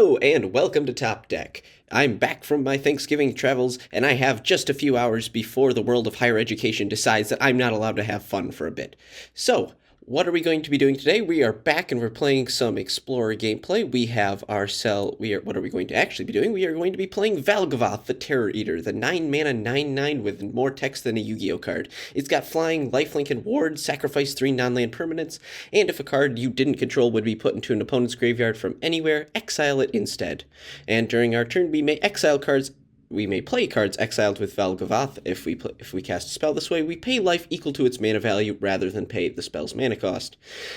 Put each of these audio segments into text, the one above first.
Hello and welcome to Top Deck. I'm back from my Thanksgiving travels and I have just a few hours before the world of higher education decides that I'm not allowed to have fun for a bit. So, what are we going to be doing today? We are back and we're playing some Explorer gameplay. What are we going to actually be doing? We are going to be playing Valgavoth, the Terror Eater, the 9-mana 9/9 with more text than a Yu-Gi-Oh card. It's got flying, lifelink, and ward, sacrifice 3 non-land permanents, and if a card you didn't control would be put into an opponent's graveyard from anywhere, exile it instead. And during our turn, we may play cards exiled with Valgavoth. If we cast a spell this way, we pay life equal to its mana value rather than pay the spell's mana cost.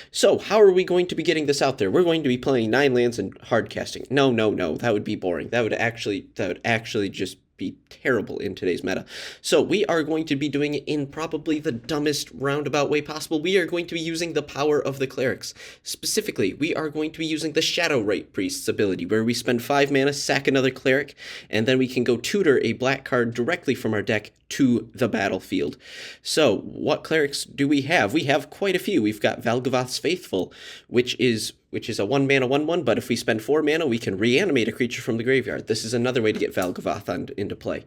So, how are we going to be getting this out there? We're going to be playing 9 lands and hard casting. No, that would be boring. That would actually just be terrible in today's meta. So we are going to be doing it in probably the dumbest roundabout way possible. We are going to be using the power of the Clerics. Specifically, we are going to be using the Shadow-Rite Priest's ability, where we spend 5 mana, sack another Cleric, and then we can go tutor a black card directly from our deck to the battlefield. So, what Clerics do we have? We have quite a few. We've got Valgavoth's Faithful, which is a 1-mana 1/1, but if we spend 4 mana, we can reanimate a creature from the graveyard. This is another way to get Valgavoth into play.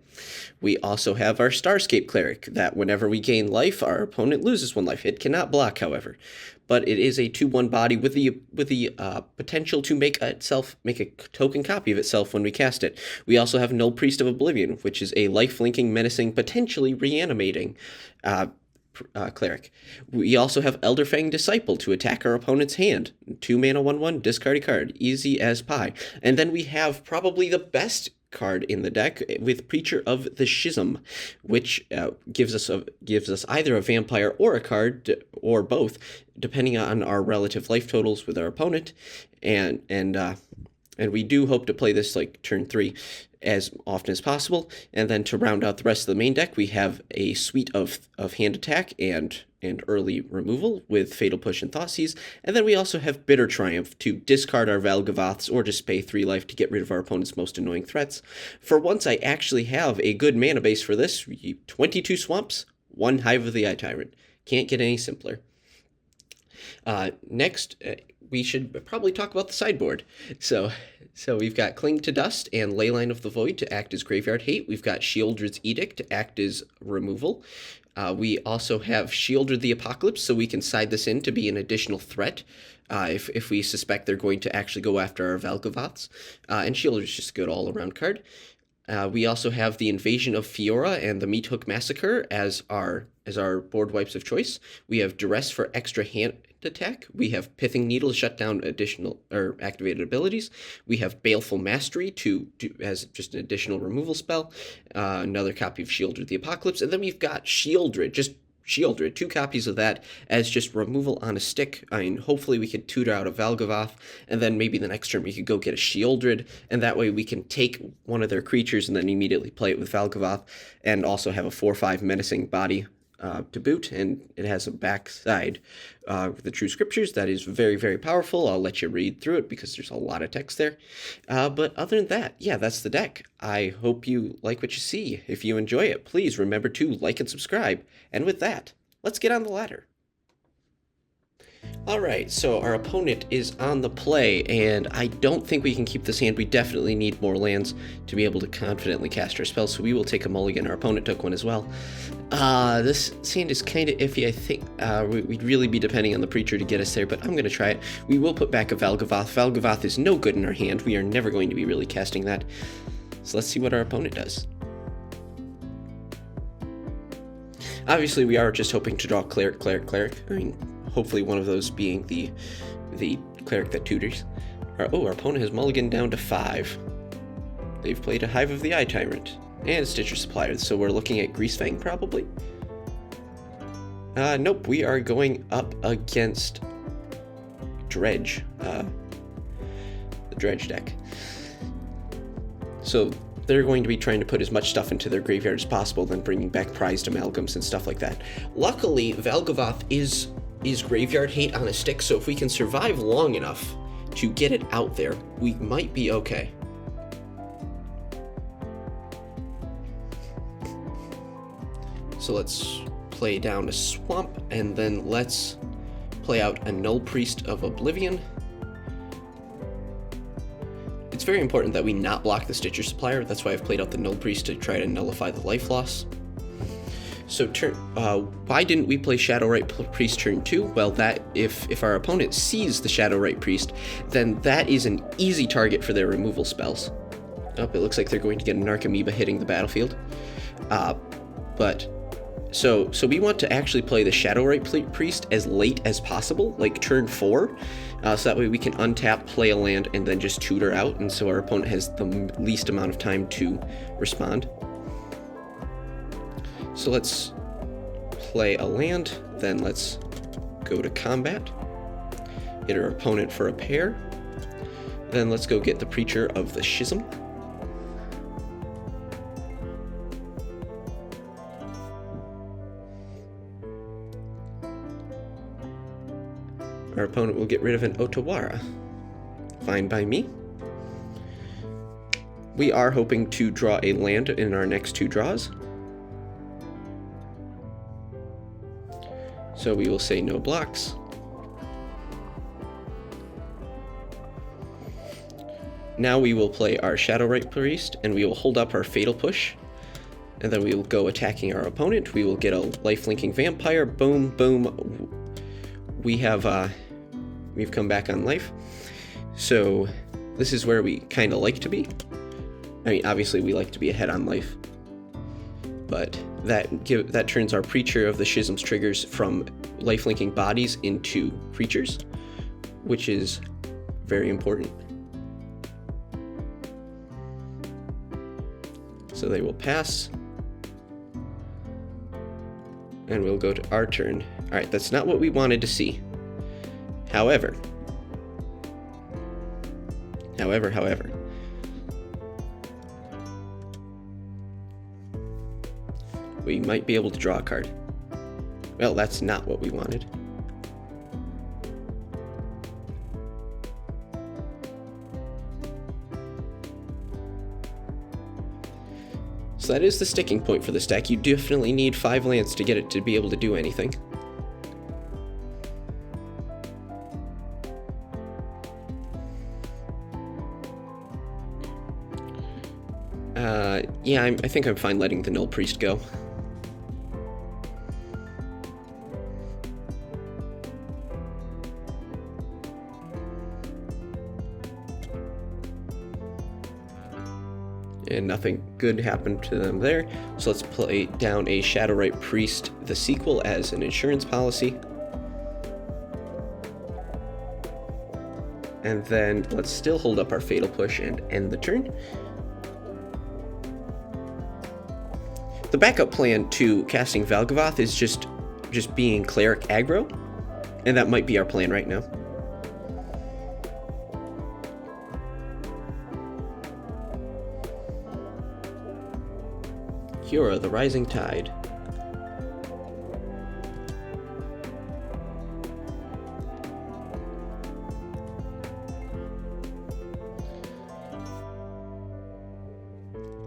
We also have our Starscape Cleric, that whenever we gain life, our opponent loses 1 life. It cannot block, however. But it is a 2/1 body with the potential to make a token copy of itself when we cast it. We also have Null Priest of Oblivion, which is a life-linking, menacing, potentially reanimating Cleric. We also have Elderfang Disciple to attack our opponent's hand. 2-mana 1/1, discard a card. Easy as pie. And then we have probably the best card in the deck with Preacher of the Schism, which gives us either a vampire or a card, or both, depending on our relative life totals with our opponent. And we do hope to play this like turn 3 as often as possible. And then to round out the rest of the main deck, we have a suite of hand attack and early removal with Fatal Push and Thoughtseize. And then we also have Bitter Triumph to discard our Valgavoths or just pay 3 life to get rid of our opponent's most annoying threats. For once, I actually have a good mana base for this. 22 Swamps, 1 Hive of the Eye Tyrant. Can't get any simpler. Next, we should probably talk about the sideboard. So we've got Cling to Dust and Leyline of the Void to act as graveyard hate. We've got Sheoldred's Edict to act as removal. We also have Sheoldred the Apocalypse, so we can side this in to be an additional threat if we suspect they're going to actually go after our Valgavoths. And Sheoldred's just a good all-around card. We also have the Invasion of Fiora and the Meat Hook Massacre as our board wipes of choice. We have Duress for extra hand attack. We have Pithing Needle to shut down additional or activated abilities. We have Baleful Mastery as just an additional removal spell. Another copy of Sheoldred the Apocalypse. And then we've got Sheoldred, 2 copies of that as just removal on a stick. I mean, hopefully we could tutor out a Valgavoth, and then maybe the next turn we could go get a Sheoldred, and that way we can take one of their creatures and then immediately play it with Valgavoth, and also have a 4/5 menacing body to boot, and it has a backside with the True Scriptures that is very, very powerful. I'll let you read through it because there's a lot of text there. But other than that, yeah, that's the deck. I hope you like what you see. If you enjoy it, please remember to like and subscribe. And with that, let's get on the ladder. Alright, so our opponent is on the play, and I don't think we can keep this hand. We definitely need more lands to be able to confidently cast our spells, so we will take a mulligan. Our opponent took one as well. This hand is kind of iffy. I think we'd really be depending on the Preacher to get us there, but I'm going to try it. We will put back a Valgavoth. Valgavoth is no good in our hand. We are never going to be really casting that. So let's see what our opponent does. Obviously, we are just hoping to draw Cleric. I mean, hopefully one of those being the Cleric that tutors. Our opponent has mulliganed down to 5. They've played a Hive of the Eye Tyrant and a Stitcher Supplier, so we're looking at Greasefang probably. Nope, we are going up against Dredge, the Dredge deck. So they're going to be trying to put as much stuff into their graveyard as possible, then bringing back prized amalgams and stuff like that. Luckily, Valgavoth is graveyard hate on a stick, so if we can survive long enough to get it out there, we might be okay. So let's play down a Swamp, and then let's play out a Null Priest of Oblivion. It's very important that we not block the Stitcher Supplier. That's why I've played out the Null Priest to try to nullify the life loss. So why didn't we play Shadow-Rite Priest turn 2? Well, that if our opponent sees the Shadow-Rite Priest, then that is an easy target for their removal spells. Oh, it looks like they're going to get an Archamoeba hitting the battlefield. So we want to actually play the Shadow-Rite Priest as late as possible, like turn 4, so that way we can untap, play a land, and then just tutor out, and so our opponent has the least amount of time to respond. So let's play a land, then let's go to combat, hit our opponent for a pair, then let's go get the Preacher of the Schism. Our opponent will get rid of an Otawara. Fine by me. We are hoping to draw a land in our next 2 draws. So we will say no blocks. Now we will play our Shadow-Rite Priest, and we will hold up our Fatal Push. And then we will go attacking our opponent. We will get a life-linking Vampire. Boom, boom. We've come back on life. So this is where we kind of like to be. I mean, obviously we like to be ahead on life. But that turns our Preacher of the Schism's triggers from life-linking bodies into creatures, which is very important. So they will pass. And we'll go to our turn. Alright, that's not what we wanted to see. However, we might be able to draw a card. Well, that's not what we wanted. So that is the sticking point for this deck. You definitely need 5 lands to get it to be able to do anything. Yeah, I think I'm fine letting the Null Priest go. And nothing good happened to them there. So let's play down a Shadow-Rite Priest, the sequel, as an insurance policy. And then let's still hold up our Fatal Push and end the turn. The backup plan to casting Valgavoth is just being Cleric aggro, and that might be our plan right now. Cura, the Rising Tide.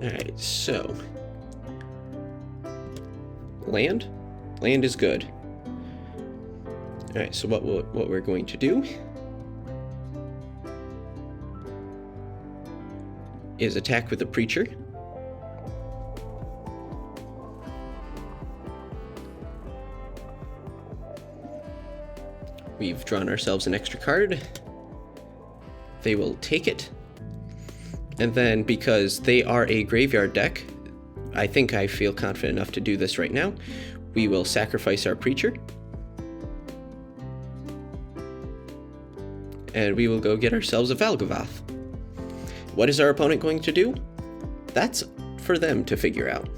Alright, so land is good. Alright, so what we're going to do is attack with the Preacher. We've drawn ourselves an extra card. They will take it. And then, because they are a graveyard deck, I think I feel confident enough to do this right now. We will sacrifice our Preacher. And we will go get ourselves a Valgavoth. What is our opponent going to do? That's for them to figure out.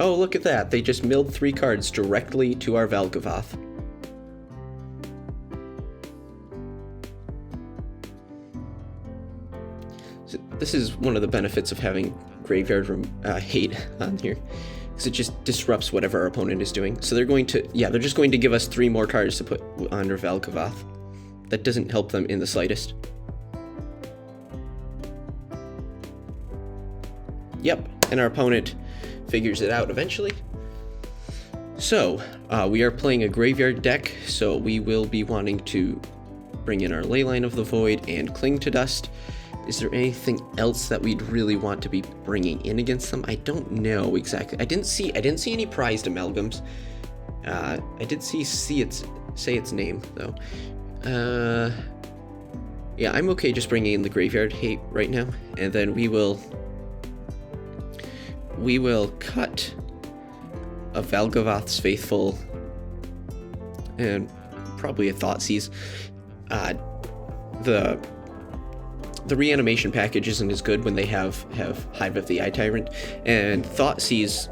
Oh, look at that. They just milled 3 cards directly to our Valgavoth. So this is one of the benefits of having graveyard hate on here, because it just disrupts whatever our opponent is doing. So they're going to, they're just going to give us 3 more cards to put under Valgavoth. That doesn't help them in the slightest. Yep, and our opponent figures it out eventually. So, we are playing a graveyard deck, so we will be wanting to bring in our Leyline of the Void and Cling to Dust. Is there anything else that we'd really want to be bringing in against them? I don't know exactly. I didn't see any prized amalgams. I did say its name though. Yeah, I'm okay just bringing in the Graveyard Hate right now, and then we will cut a Valgavoth's Faithful and probably a Thoughtseize. The reanimation package isn't as good when they have Hive of the Eye Tyrant, and Thoughtseize,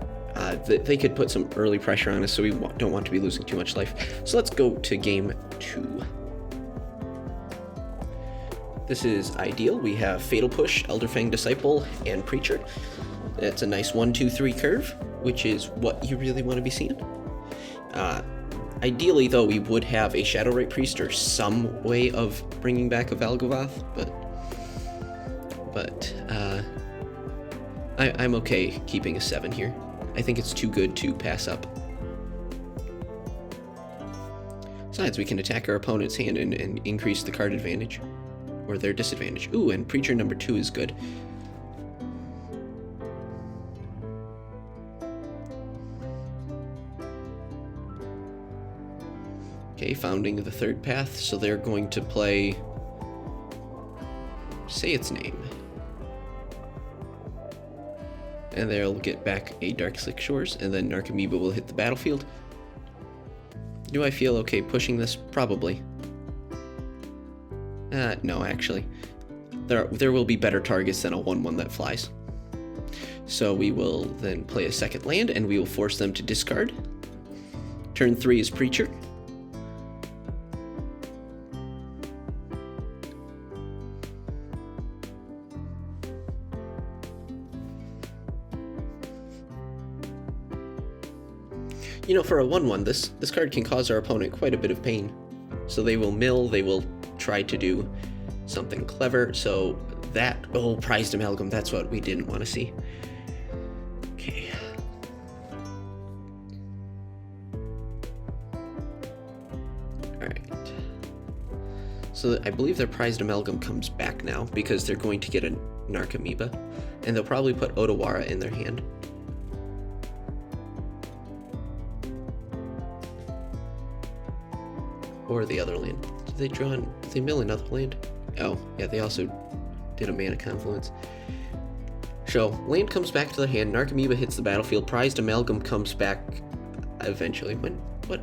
they could put some early pressure on us, so we don't want to be losing too much life. So let's go to game 2. This is ideal. We have Fatal Push, Elderfang Disciple, and Preacher. That's a nice 1-2-3 curve, which is what you really want to be seeing. Ideally, though, we would have a Shadow-Rite Priest or some way of bringing back a Valgavoth, but I'm okay keeping a 7 here. I think it's too good to pass up. Besides, we can attack our opponent's hand and increase the card advantage, or their disadvantage. Ooh, and Preacher number 2 is good. Okay, Founding the Third Path, so they're going to play... say its name. And they'll get back a Darkslick Shores, and then Narcomoeba will hit the battlefield. Do I feel okay pushing this? Probably. No, actually. There will be better targets than a 1/1 that flies. So we will then play a second land, and we will force them to discard. Turn 3 is Preacher. You know, for a 1/1, this card can cause our opponent quite a bit of pain. So they will mill, they will try to do something clever, so that... oh, Prized Amalgam, that's what we didn't want to see. Okay. Alright. So I believe their Prized Amalgam comes back now, because they're going to get a Narcomoeba, and they'll probably put Otawara in their hand. Or the other land. Did they mill another land? Oh, yeah, they also did a Mana Confluence. So, land comes back to their hand, Narcomoeba hits the battlefield, Prized Amalgam comes back eventually. What?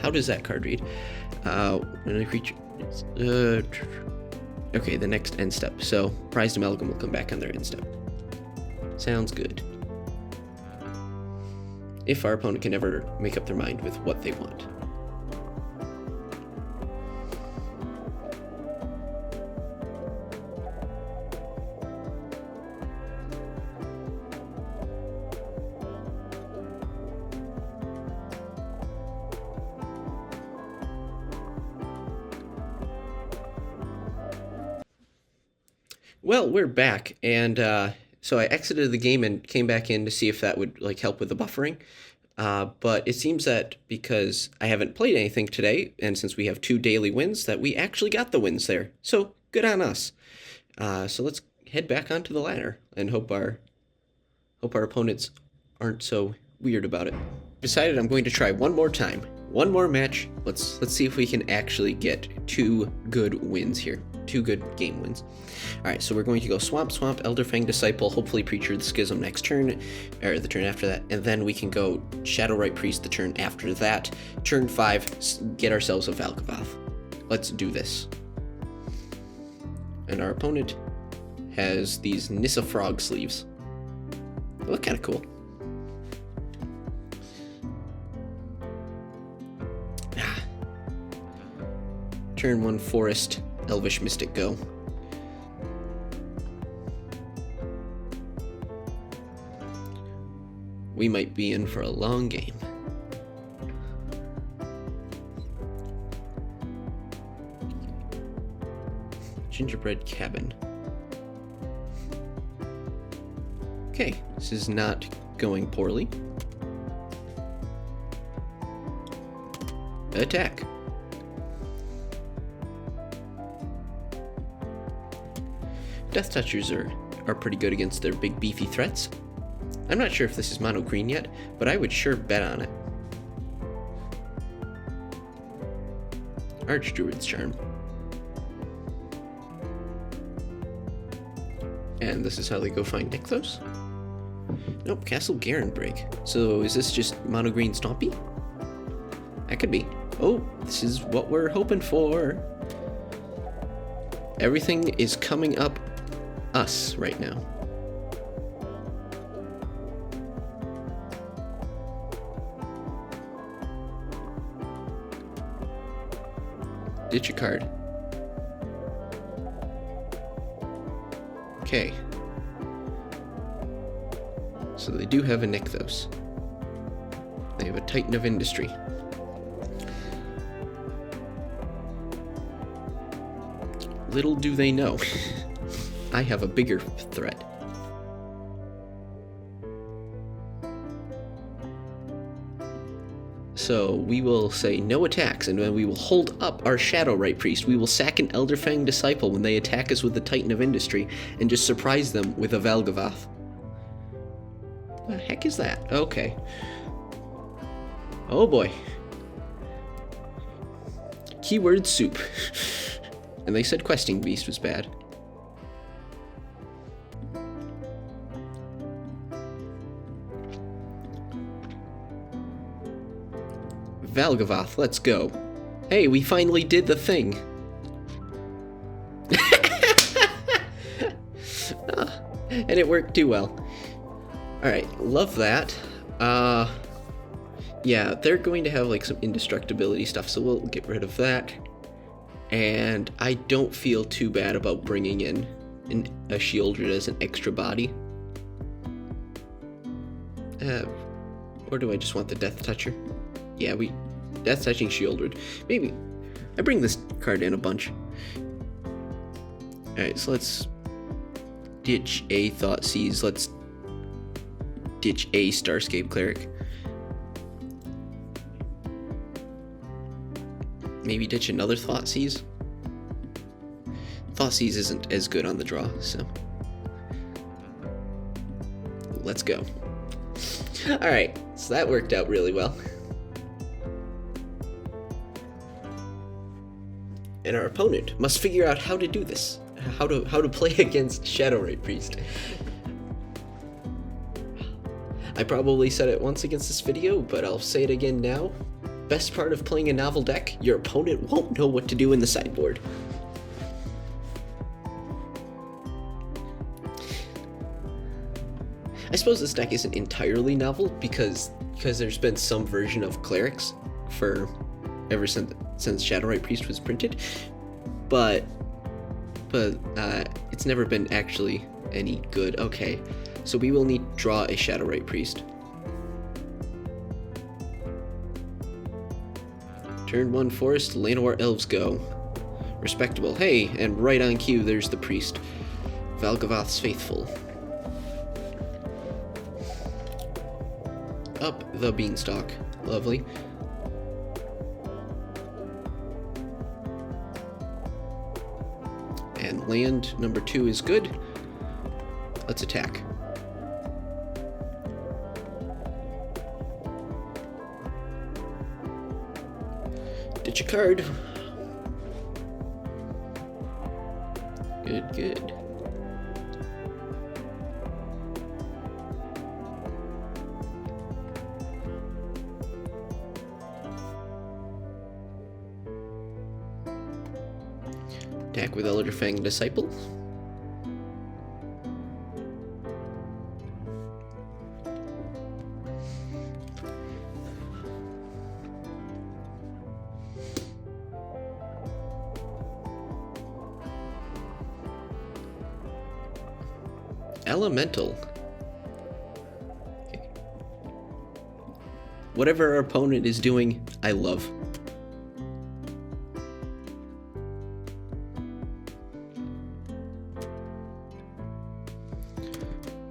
How does that card read? When a creature... okay, the next end step. So, Prized Amalgam will come back on their end step. Sounds good. If our opponent can ever make up their mind with what they want. Well, we're back, and so I exited the game and came back in to see if that would help with the buffering. But it seems that because I haven't played anything today, and since we have 2 daily wins, that we actually got the wins there. So good on us. So let's head back onto the ladder and hope our opponents aren't so weird about it. Decided I'm going to try one more time, one more match. Let's see if we can actually get 2 good wins here. 2 good game wins. Alright, so we're going to go Swamp, Elderfang Disciple, hopefully Preacher the Schism next turn, or the turn after that, and then we can go Shadow-Rite Priest the turn after that. Turn 5, get ourselves a Valgavoth. Let's do this. And our opponent has these Nissa Frog sleeves. They look kind of cool. Turn 1 Forest, Elvish Mystic go. We might be in for a long game. Gingerbread Cabin. Okay, this is not going poorly. Death Touchers are pretty good against their big beefy threats. I'm not sure if this is mono green yet, but I would sure bet on it. Archdruid's Charm. And this is how they go find Nykthos? Nope, Castle Garenbrig. So is this just mono green Stompy? That could be. Oh, this is what we're hoping for. Everything is coming up us right now. Ditch a card. Okay. So they do have a Nykthos. They have a Titan of Industry. Little do they know, I have a bigger threat. So we will say no attacks, and then we will hold up our Shadow-Rite Priest. We will sack an Elderfang Disciple when they attack us with the Titan of Industry, and just surprise them with a Valgavoth. What the heck is that? Okay. Oh boy. Keyword soup. And they said Questing Beast was bad. Valgavoth, let's go. Hey, we finally did the thing. And it worked too well. Alright, love that. Yeah, they're going to have like some indestructibility stuff, so we'll get rid of that. And I don't feel too bad about bringing in a Shieldred as an extra body. Or do I just want the Death Toucher? Yeah, Death Touching Shieldred. Maybe I bring this card in a bunch. Alright, so let's ditch a Thoughtseize. Let's ditch a Starscape Cleric. Maybe ditch another Thoughtseize. Thoughtseize isn't as good on the draw, so let's go. Alright, so that worked out really well. And our opponent must figure out how to do this. How to play against Shadow-Rite Priest. I probably said it once against this video, but I'll say it again now. Best part of playing a novel deck, your opponent won't know what to do in the sideboard. I suppose this deck isn't entirely novel because there's been some version of Clerics for ever since Shadow-Rite Priest was printed, but it's never been actually any good. Okay, so we will need to draw a Shadow-Rite Priest. Turn 1 Forest, Llanowar Elves go. Respectable. Hey, and right on cue, there's the Priest. Valgavoth's Faithful. Up the Beanstalk. Lovely. And land number 2 is good. Let's attack. Ditch a card. Good, good. Attack with Elderfang Disciple. Elemental. Okay. Whatever our opponent is doing, I love.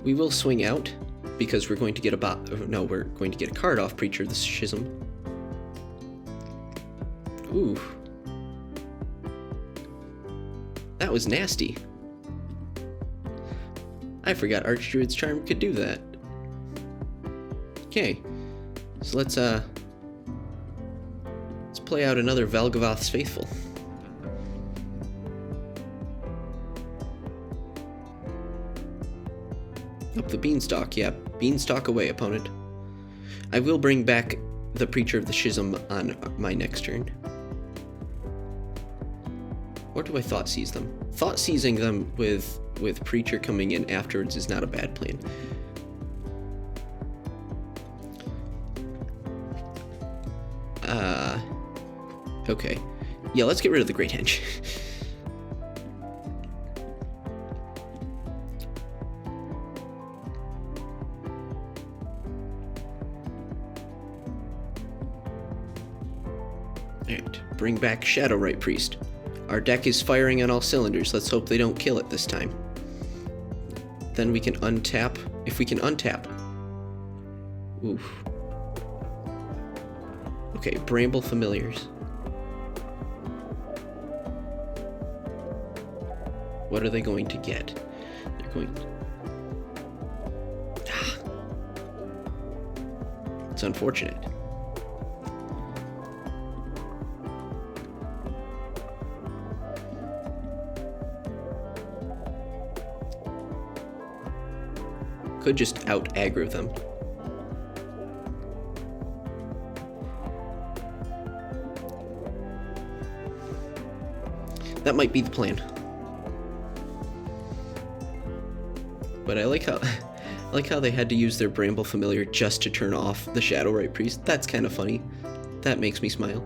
We will swing out because we're going to get we're going to get a card off Preacher of the Schism. Ooh. That was nasty. I forgot Archdruid's Charm could do that. Okay, so let's play out another Valgavoth's Faithful. Up the Beanstalk, yeah. Beanstalk away, opponent. I will bring back the Preacher of the Schism on my next turn. Or do I Thought Seize them? Thought Seizing them with Preacher coming in afterwards is not a bad plan. Okay. Yeah, let's get rid of the Great Henge. Alright, bring back Shadow-Rite Priest. Our deck is firing on all cylinders. Let's hope they don't kill it this time. Then we can untap. If we can untap. Oof. Okay, Bramble Familiars. What are they going to get? They're going to... It's unfortunate. Could just out-aggro them. That might be the plan. But I like how they had to use their Bramble Familiar just to turn off the Shadow-Rite Priest. That's kind of funny. That makes me smile.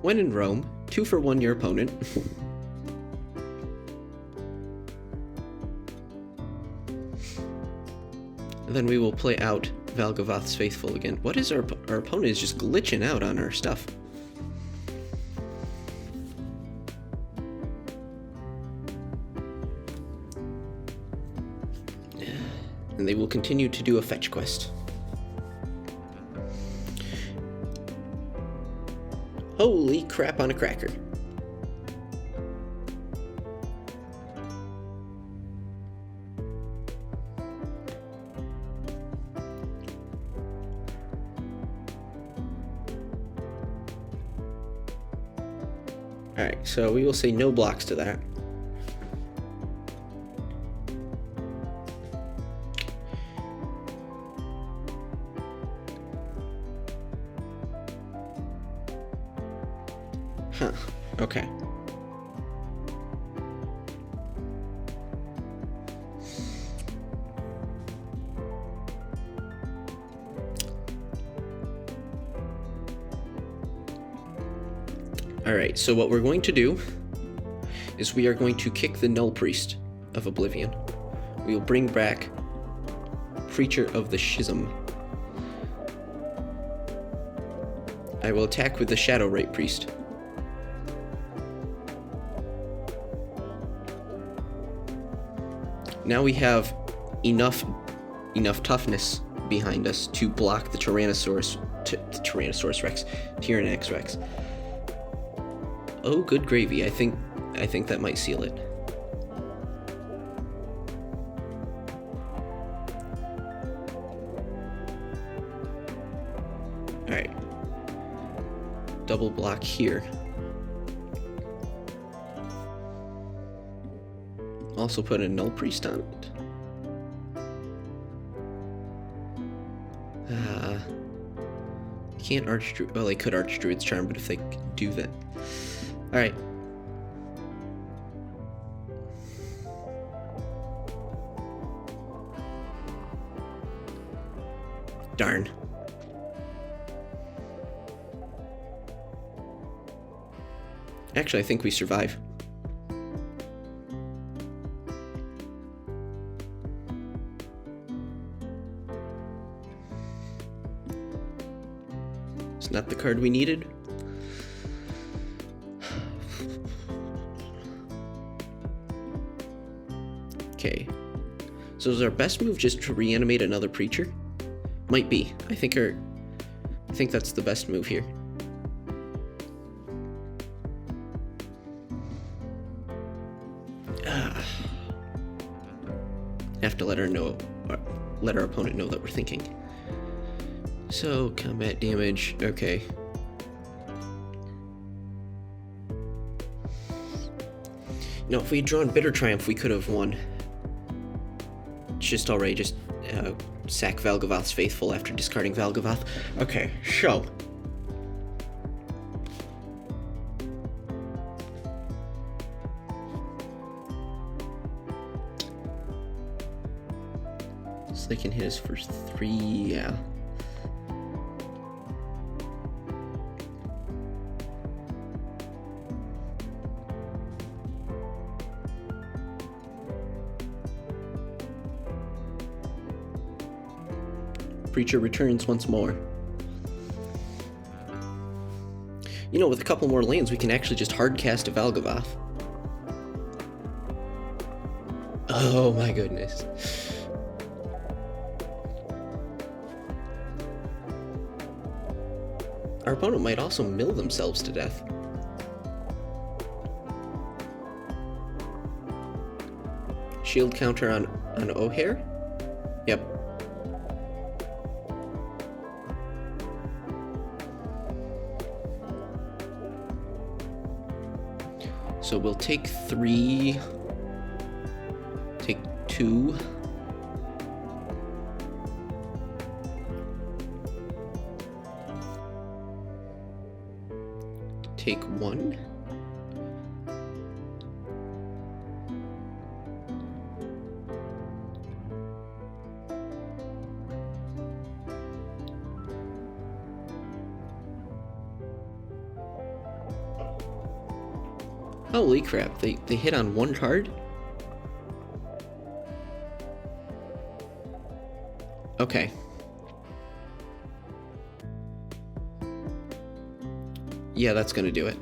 When in Rome, 2 for 1 your opponent. And then we will play out Valgavoth's Faithful again. What is our opponent is just glitching out on our stuff. And they will continue to do a fetch quest. Holy crap on a cracker. Alright, so we will say no blocks to that. Huh, okay. Alright, so what we're going to do is we are going to kick the Null Priest of Oblivion. We will bring back Preacher of the Schism. I will attack with the Shadow-Rite Priest. Now we have enough toughness behind us to block the Tyrannosaurus Rex, Tyrannex Rex. Oh, good gravy. I think that might seal it. All right. Double block here. Also put a Null Priest on it. Can't Archdruid. Well, they could Archdruid's Charm, but if they do that. Alright. Darn. Actually, I think we survive. That's not the card we needed. Okay. So is our best move just to reanimate another creature? Might be. I think that's the best move here. Have to let our opponent know that we're thinking. So combat damage, okay. No, if we had drawn Bitter Triumph, we could have won. It's just alright, just sack Valgavoth's Faithful after discarding Valgavoth. Okay, so. So they can hit us for 3, yeah. Creature returns once more. You know, with a couple more lands, we can actually just hardcast a Valgavoth. Oh my goodness. Our opponent might also mill themselves to death. Shield counter on O'Hare? Yep. So we'll take 3, take 2. Take 1. Holy crap, they hit on 1 card? Okay. Yeah, that's gonna do it.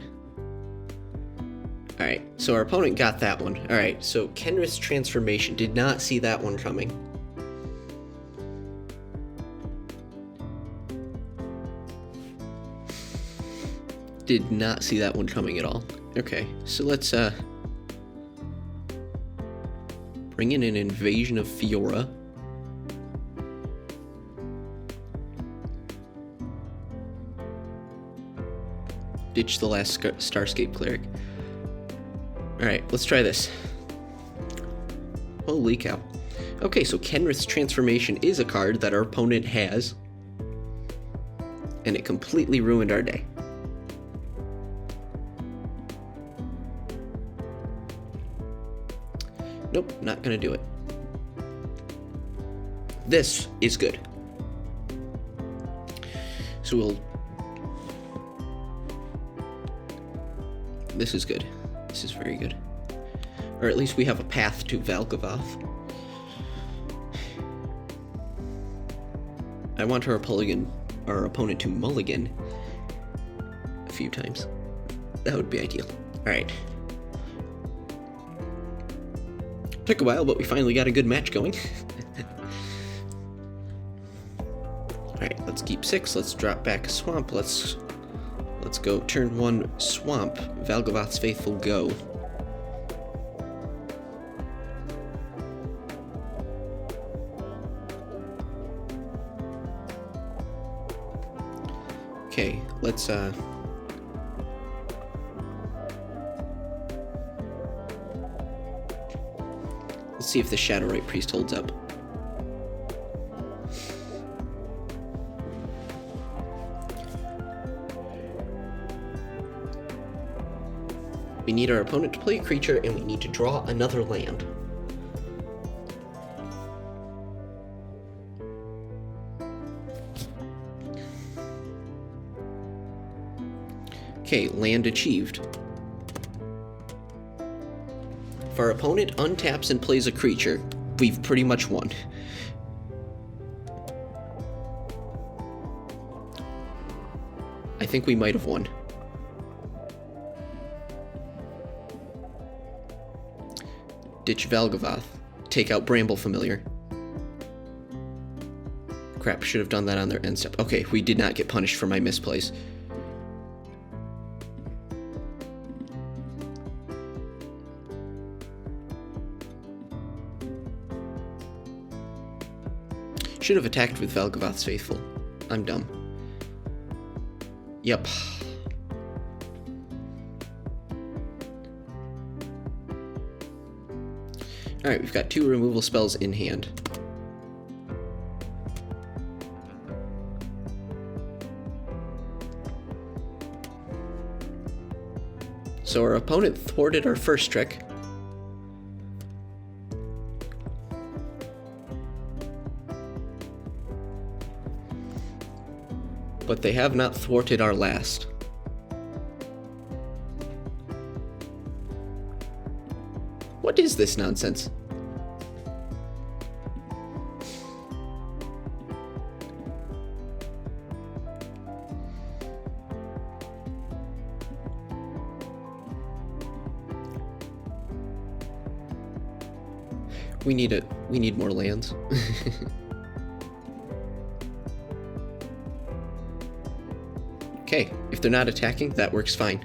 Alright, so our opponent got that one. Alright, so Kenrith's Transformation. Did not see that one coming. Did not see that one coming at all. Okay, so let's bring in an Invasion of Fiora. Ditch the last Starscape Cleric. Alright, let's try this. Holy cow. Okay, so Kenrith's Transformation is a card that our opponent has, and it completely ruined our day. Nope, not gonna do it. This is good. So we'll... This is good. This is very good. Or at least we have a path to Valgavoth. I want our opponent to mulligan a few times. That would be ideal. Alright. Took a while, but we finally got a good match going. Alright, let's keep 6. Let's drop back a swamp. Let's go turn 1 swamp. Valgavoth's Faithful, go. Okay, let's see if the Shadow-Rite Priest holds up. We need our opponent to play a creature, and we need to draw another land. Okay, land achieved. If our opponent untaps and plays a creature, we've pretty much won. I think we might have won. Ditch Valgavoth. Take out Bramble Familiar. Crap, should have done that on their end step. Okay, we did not get punished for my misplays. Should have attacked with Valgavoth's Faithful. I'm dumb. Yep. Alright, we've got 2 removal spells in hand. So our opponent thwarted our first trick. But they have not thwarted our last. What is this nonsense? We need more lands. Okay, if they're not attacking, that works fine.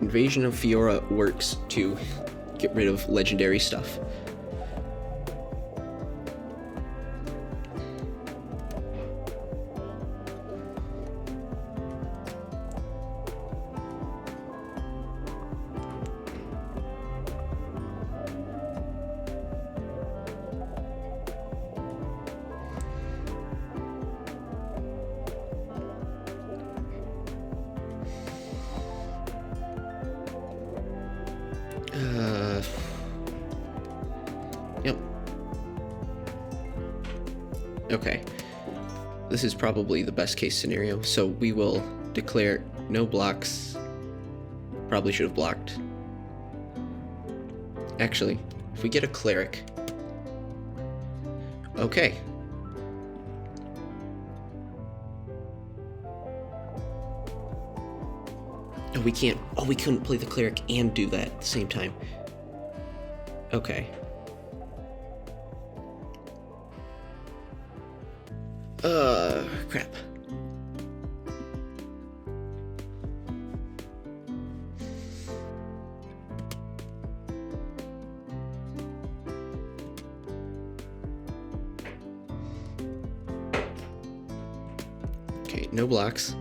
Invasion of Fiora works to get rid of legendary stuff. Yep. Okay. This is probably the best case scenario, so we will declare no blocks. Probably should have blocked. Actually, if we get a Cleric. Okay. Oh, we can't. Oh, we couldn't play the Cleric and do that at the same time. Okay. Crap. Okay, no blocks.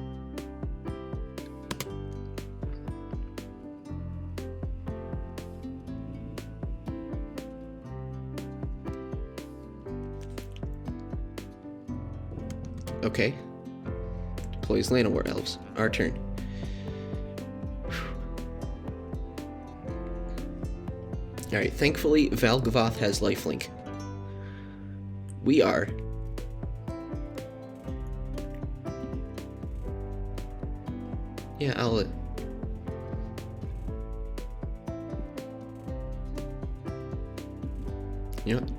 Okay. Deploys Llanowar Elves. Our turn. Alright, thankfully Valgavoth has lifelink. We are... Yeah, I'll... You know what?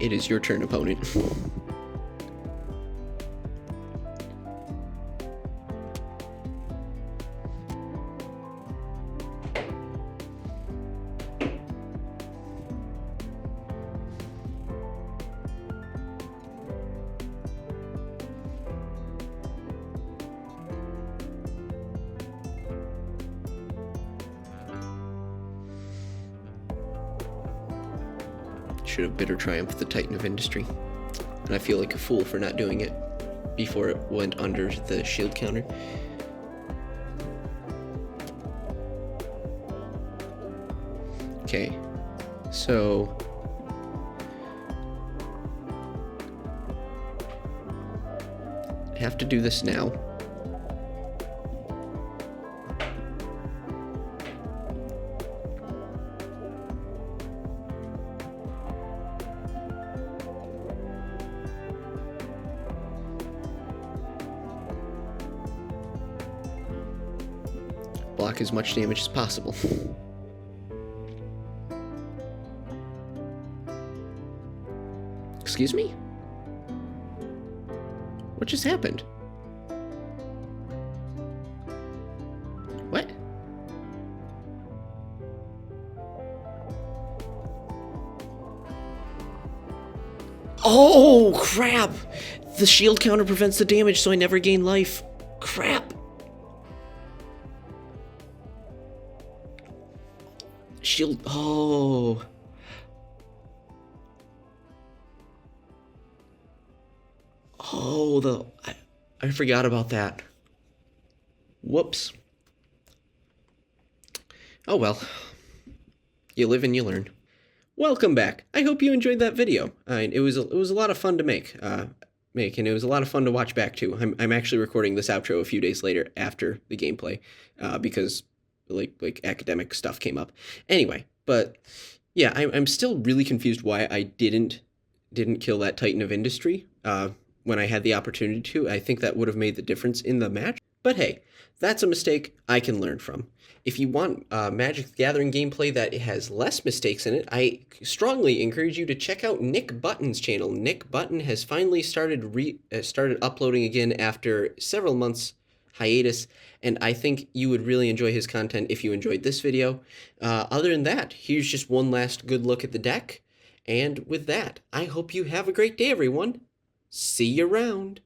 It is your turn, opponent. Should have bitter triumphed the Titan of Industry. And I feel like a fool for not doing it before it went under the shield counter. Okay, so... I have to do this now. Block as much damage as possible. Excuse me? What just happened? What? Oh, crap! The shield counter prevents the damage, so I never gain life. Crap! Shield... Oh... Oh, I forgot about that. Whoops. Oh well. You live and you learn. Welcome back. I hope you enjoyed that video. It was a lot of fun to make, and it was a lot of fun to watch back too. I'm actually recording this outro a few days later after the gameplay, because like academic stuff came up. Anyway, but yeah, I'm still really confused why I didn't kill that Titan of Industry when I had the opportunity to. I think that would have made the difference in the match. But hey, that's a mistake I can learn from. If you want Magic the Gathering gameplay that has less mistakes in it, I strongly encourage you to check out Nick Button's channel. Nick Button has finally started uploading again after several months hiatus, and I think you would really enjoy his content if you enjoyed this video. Other than that, here's just one last good look at the deck. And with that, I hope you have a great day, everyone. See you around.